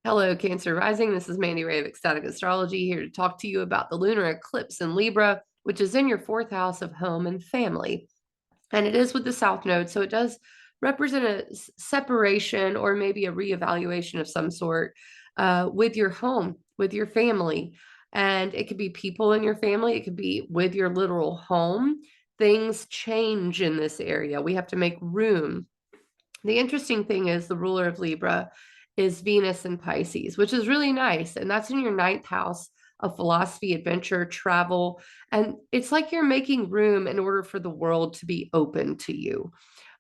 Hello, Cancer Rising. This is Mandy Ray of Ecstatic Astrology here to talk to you about the lunar eclipse in Libra, which is in your fourth house of home and family. And it is with the South Node, so it does represent a separation or maybe a reevaluation of some sort with your home, with your family. And it could be people in your family, it could be with your literal home. Things change in this area. We have to make room. The interesting thing is the ruler of Libra is Venus in Pisces, which is really nice. And that's in your ninth house of philosophy, adventure, travel. And it's like you're making room in order for the world to be open to you.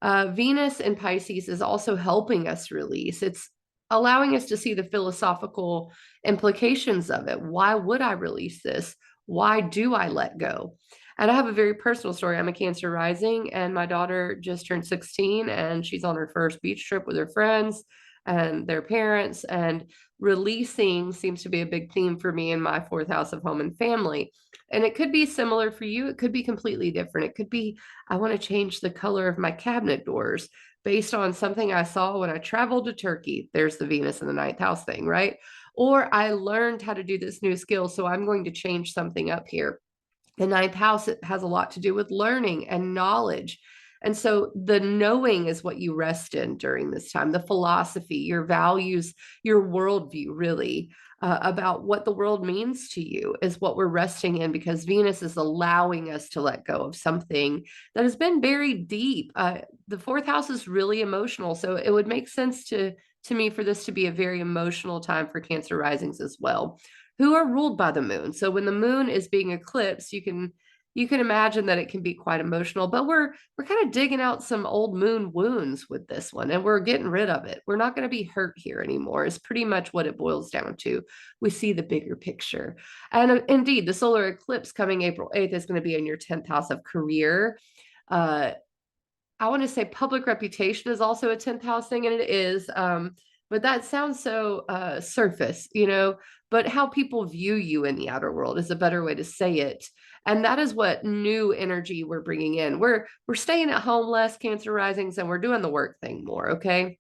Venus in Pisces is also helping us release. It's allowing us to see the philosophical implications of it. Why would I release this? Why do I let go? And I have a very personal story. I'm a Cancer rising, and my daughter just turned 16, and she's on her first beach trip with her friends and their parents. And releasing seems to be a big theme for me in my fourth house of home and family. And it could be similar for you. It could be completely different. It could be, I want to change the color of my cabinet doors based on something I saw when I traveled to Turkey. There's the Venus in the ninth house thing, right? Or I learned how to do this new skill, so I'm going to change something up here. The ninth house, it has a lot to do with learning and knowledge. And so the knowing is what you rest in during this time, the philosophy, your values, your worldview, really, about what the world means to you is what we're resting in, because Venus is allowing us to let go of something that has been buried deep. The fourth house is really emotional. So it would make sense to me for this to be a very emotional time for Cancer risings as well, who are ruled by the moon. So when the moon is being eclipsed, you can imagine that it can be quite emotional, but we're kind of digging out some old moon wounds with this one, and we're getting rid of it. We're not going to be hurt here anymore is pretty much what it boils down to. We see the bigger picture. And indeed, the solar eclipse coming April 8th is going to be in your 10th house of career. uh I want to say public reputation is also a 10th house thing, and it is. But that sounds so surface, but how people view you in the outer world is a better way to say it. And that is what new energy we're bringing in. We're staying at home less, Cancer risings, and we're doing the work thing more, okay?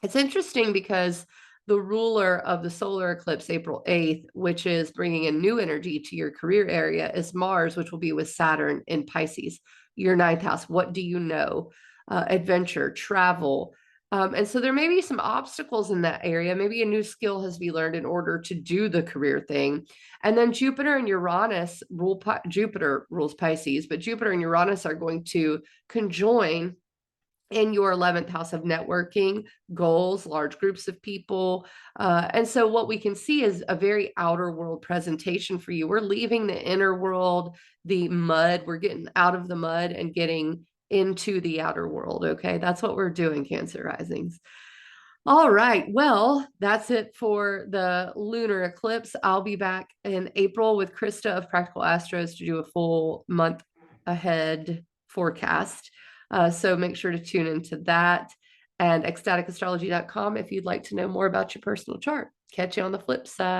It's interesting because the ruler of the solar eclipse, April 8th, which is bringing in new energy to your career area, is Mars, which will be with Saturn in Pisces, your ninth house. What do you know? Adventure, travel. And so there may be some obstacles in that area. Maybe a new skill has to be learned in order to do the career thing. And then Jupiter and Uranus Jupiter rules Pisces, but Jupiter and Uranus are going to conjoin in your 11th house of networking, goals, large groups of people. And so what we can see is a very outer world presentation for you. We're leaving the inner world, the mud. We're getting out of the mud and getting into the outer world. Okay. That's what we're doing, Cancer risings. All right. Well, that's it for the lunar eclipse. I'll be back in April with Krista of Practical Astros to do a full month ahead forecast. So make sure to tune into that, and ecstaticastrology.com if you'd like to know more about your personal chart. Catch you on the flip side.